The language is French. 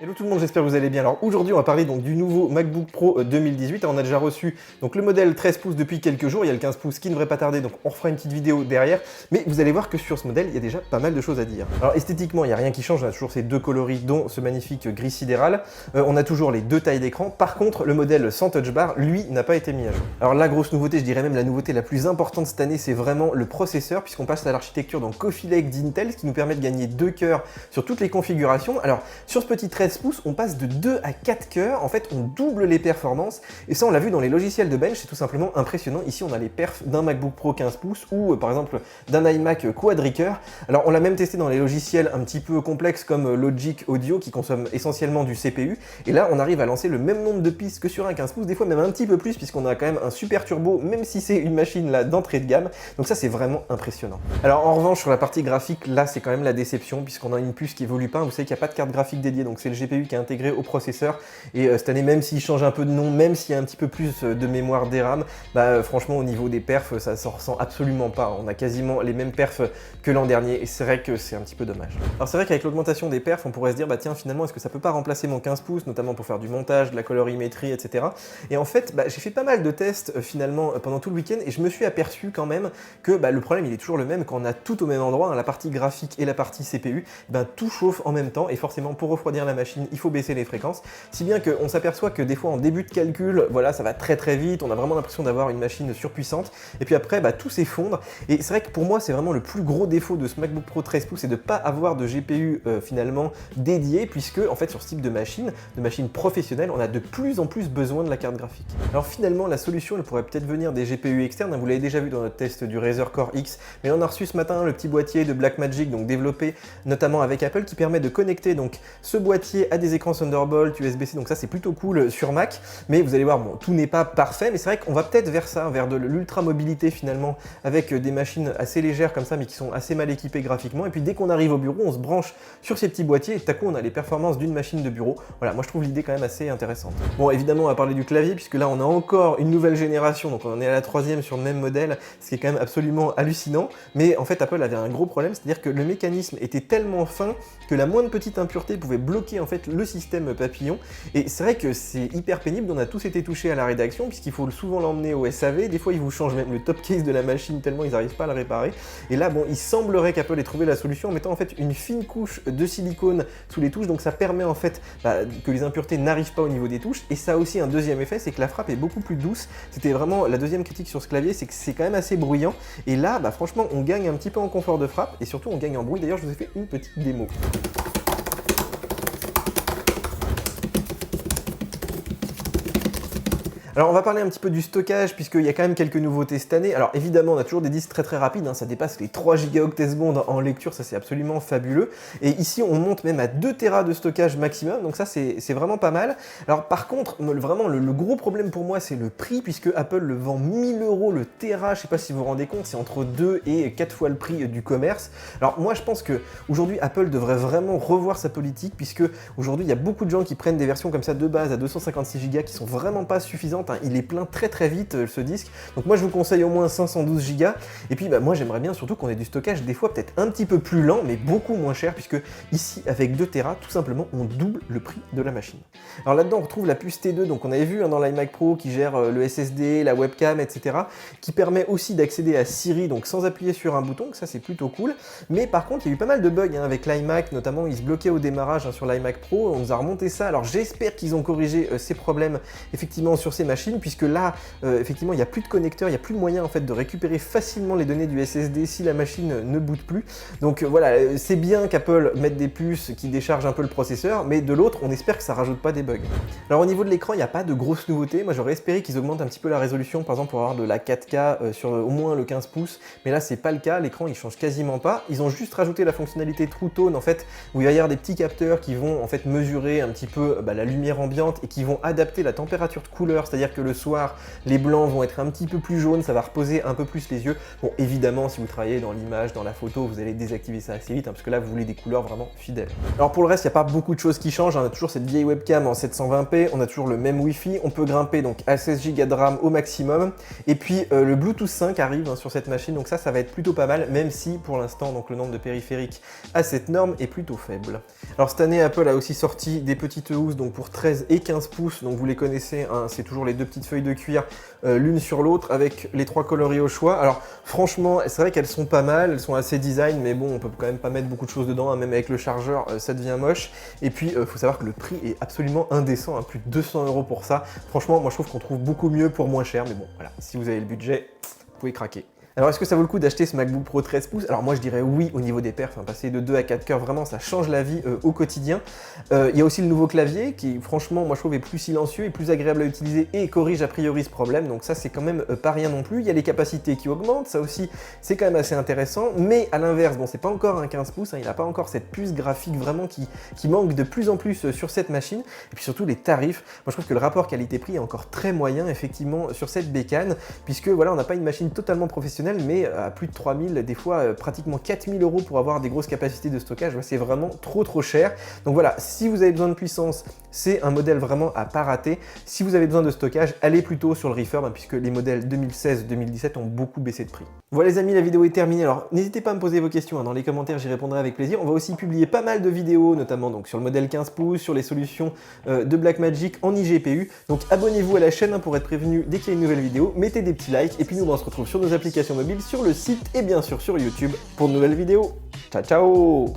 Hello tout le monde, j'espère que vous allez bien. Alors aujourd'hui on va parler donc du nouveau MacBook Pro 2018. Alors, on a déjà reçu donc le modèle 13 pouces depuis quelques jours, il y a le 15 pouces qui ne devrait pas tarder, donc on refera une petite vidéo derrière. Mais vous allez voir que sur ce modèle il y a déjà pas mal de choses à dire. Alors esthétiquement il n'y a rien qui change, on a toujours ces deux coloris dont ce magnifique gris sidéral. On a toujours les deux tailles d'écran. Par contre le modèle sans touch bar lui n'a pas été mis à jour. Alors la grosse nouveauté, je dirais même la nouveauté la plus importante cette année, c'est vraiment le processeur, puisqu'on passe à l'architecture dans Coffee Lake d'Intel, ce qui nous permet de gagner 2 cœurs sur toutes les configurations. Alors sur ce petit 13 pouces on passe de 2 à 4 cœurs, en fait on double les performances, et ça on l'a vu dans les logiciels de bench, c'est tout simplement impressionnant. Ici on a les perfs d'un MacBook Pro 15 pouces ou par exemple d'un iMac Quadricœur. Alors on l'a même testé dans les logiciels un petit peu complexes comme Logic Audio qui consomment essentiellement du CPU, et là on arrive à lancer le même nombre de pistes que sur un 15 pouces, des fois même un petit peu plus, puisqu'on a quand même un super turbo, même si c'est une machine là d'entrée de gamme, donc ça c'est vraiment impressionnant. Alors en revanche sur la partie graphique, là c'est quand même la déception, puisqu'on a une puce qui évolue pas. Vous savez qu'il n'y a pas de carte graphique dédiée, donc c'est le GPU qui est intégré au processeur, et cette année même s'il change un peu de nom, même s'il y a un petit peu plus de mémoire DRAM, franchement au niveau des perfs ça s'en ressent absolument pas. On a quasiment les mêmes perfs que l'an dernier, et c'est vrai que c'est un petit peu dommage. Alors c'est vrai qu'avec l'augmentation des perfs on pourrait se dire tiens finalement est-ce que ça peut pas remplacer mon 15 pouces, notamment pour faire du montage, de la colorimétrie, etc. Et en fait j'ai fait pas mal de tests finalement pendant tout le week-end, et je me suis aperçu quand même que le problème il est toujours le même quand on a tout au même endroit, hein, la partie graphique et la partie CPU, tout chauffe en même temps, et forcément pour refroidir la machine il faut baisser les fréquences, si bien qu'on s'aperçoit que des fois en début de calcul, voilà, ça va très très vite, on a vraiment l'impression d'avoir une machine surpuissante, et puis après tout s'effondre. Et c'est vrai que pour moi c'est vraiment le plus gros défaut de ce MacBook Pro 13 pouces, c'est de ne pas avoir de GPU finalement dédié, puisque en fait sur ce type de machine professionnelle, on a de plus en plus besoin de la carte graphique. Alors finalement la solution elle pourrait peut-être venir des GPU externes, vous l'avez déjà vu dans notre test du Razer Core X, mais on a reçu ce matin le petit boîtier de Blackmagic, donc développé notamment avec Apple, qui permet de connecter donc ce boîtier à des écrans Thunderbolt, USB-C, donc ça c'est plutôt cool sur Mac, mais vous allez voir, bon, tout n'est pas parfait, mais c'est vrai qu'on va peut-être vers ça, vers de l'ultra mobilité finalement, avec des machines assez légères comme ça, mais qui sont assez mal équipées graphiquement, et puis dès qu'on arrive au bureau, on se branche sur ces petits boîtiers, et tout à coup on a les performances d'une machine de bureau. Voilà, moi je trouve l'idée quand même assez intéressante. Bon, évidemment on va parler du clavier, puisque là on a encore une nouvelle génération, donc on en est à la 3e sur le même modèle, ce qui est quand même absolument hallucinant, mais en fait Apple avait un gros problème, c'est-à-dire que le mécanisme était tellement fin que la moindre petite impureté pouvait bloquer en fait le système papillon, et c'est vrai que c'est hyper pénible. On a tous été touchés à la rédaction, puisqu'il faut souvent l'emmener au SAV, des fois ils vous changent même le top case de la machine tellement ils n'arrivent pas à le réparer, et là bon, il semblerait qu'Apple ait trouvé la solution en mettant en fait une fine couche de silicone sous les touches, donc ça permet en fait que les impuretés n'arrivent pas au niveau des touches, et ça a aussi un deuxième effet, c'est que la frappe est beaucoup plus douce. C'était vraiment la deuxième critique sur ce clavier, c'est que c'est quand même assez bruyant, et là franchement on gagne un petit peu en confort de frappe, et surtout on gagne en bruit. D'ailleurs je vous ai fait une petite démo. Alors on va parler un petit peu du stockage, puisqu'il y a quand même quelques nouveautés cette année. Alors évidemment on a toujours des disques très rapides, ça dépasse les 3 gigaoctets secondes en lecture, ça c'est absolument fabuleux. Et ici on monte même à 2 Tera de stockage maximum, donc ça c'est vraiment pas mal. Alors par contre, vraiment le gros problème pour moi c'est le prix, puisque Apple le vend 1000 € le Tera, je sais pas si vous vous rendez compte, c'est entre 2 et 4 fois le prix du commerce. Alors moi je pense que aujourd'hui Apple devrait vraiment revoir sa politique, puisque aujourd'hui il y a beaucoup de gens qui prennent des versions comme ça de base à 256 Go qui sont vraiment pas suffisantes. Il est plein très très vite ce disque, donc moi je vous conseille au moins 512 Go, et puis moi j'aimerais bien surtout qu'on ait du stockage des fois peut-être un petit peu plus lent, mais beaucoup moins cher, puisque ici avec 2 Tera tout simplement on double le prix de la machine. Alors là-dedans on retrouve la puce T2, donc on avait vu dans l'iMac Pro qui gère le SSD, la webcam, etc., qui permet aussi d'accéder à Siri, donc sans appuyer sur un bouton, que ça c'est plutôt cool. Mais par contre il y a eu pas mal de bugs avec l'iMac, notamment il se bloquait au démarrage sur l'iMac Pro, on nous a remonté ça. Alors j'espère qu'ils ont corrigé ces problèmes effectivement sur ces machines, puisque là effectivement il n'y a plus de connecteur, il n'y a plus de moyen en fait de récupérer facilement les données du SSD si la machine ne boot plus. Donc voilà, c'est bien qu'Apple mette des puces qui déchargent un peu le processeur, mais de l'autre on espère que ça rajoute pas des bugs. Alors au niveau de l'écran il n'y a pas de grosses nouveautés. Moi j'aurais espéré qu'ils augmentent un petit peu la résolution, par exemple pour avoir de la 4K sur au moins le 15 pouces, mais là c'est pas le cas, l'écran il change quasiment pas. Ils ont juste rajouté la fonctionnalité True Tone en fait, où il va y avoir des petits capteurs qui vont en fait mesurer un petit peu la lumière ambiante et qui vont adapter la température de couleur, c'est-à-dire c'est-à-dire que le soir, les blancs vont être un petit peu plus jaunes, ça va reposer un peu plus les yeux. Bon, évidemment, si vous travaillez dans l'image, dans la photo, vous allez désactiver ça assez vite, hein, parce que là, vous voulez des couleurs vraiment fidèles. Alors pour le reste, il n'y a pas beaucoup de choses qui changent, on a toujours cette vieille webcam en 720p, on a toujours le même Wi-Fi, on peut grimper donc à 16 Go de RAM au maximum, et puis le Bluetooth 5 arrive hein, sur cette machine, donc ça va être plutôt pas mal, même si pour l'instant, donc le nombre de périphériques à cette norme est plutôt faible. Alors cette année, Apple a aussi sorti des petites housses donc pour 13 et 15 pouces, donc vous les connaissez, hein, c'est toujours les deux petites feuilles de cuir l'une sur l'autre avec les trois coloris au choix. Alors franchement, c'est vrai qu'elles sont pas mal, elles sont assez design, mais bon, on peut quand même pas mettre beaucoup de choses dedans, hein, même avec le chargeur, ça devient moche. Et puis, faut savoir que le prix est absolument indécent, hein, plus de 200 € pour ça. Franchement, moi je trouve qu'on trouve beaucoup mieux pour moins cher, mais bon, voilà, si vous avez le budget, vous pouvez craquer. Alors est-ce que ça vaut le coup d'acheter ce MacBook Pro 13 pouces? Alors moi je dirais oui au niveau des perfs, hein, passer de 2 à 4 cœurs, vraiment ça change la vie au quotidien. Il y a aussi le nouveau clavier qui franchement moi je trouve est plus silencieux et plus agréable à utiliser et corrige a priori ce problème, donc ça c'est quand même pas rien non plus. Il y a les capacités qui augmentent, ça aussi c'est quand même assez intéressant, mais à l'inverse, bon c'est pas encore un 15 pouces, hein, il n'a pas encore cette puce graphique vraiment qui manque de plus en plus sur cette machine, et puis surtout les tarifs. Moi je trouve que le rapport qualité-prix est encore très moyen effectivement sur cette bécane, puisque voilà on n'a pas une machine totalement professionnelle, mais à plus de 3000, des fois pratiquement 4000 € pour avoir des grosses capacités de stockage, c'est vraiment trop cher. Donc voilà, si vous avez besoin de puissance, c'est un modèle vraiment à pas rater. Si vous avez besoin de stockage, allez plutôt sur le Refurb, hein, puisque les modèles 2016-2017 ont beaucoup baissé de prix. Voilà les amis, la vidéo est terminée. Alors n'hésitez pas à me poser vos questions, hein, dans les commentaires, j'y répondrai avec plaisir. On va aussi publier pas mal de vidéos, notamment donc, sur le modèle 15 pouces, sur les solutions de Blackmagic en iGPU. Donc abonnez-vous à la chaîne hein, pour être prévenu dès qu'il y a une nouvelle vidéo, mettez des petits likes, et puis nous on se retrouve sur nos applications mobiles, sur le site et bien sûr sur YouTube pour de nouvelles vidéos. Ciao ciao.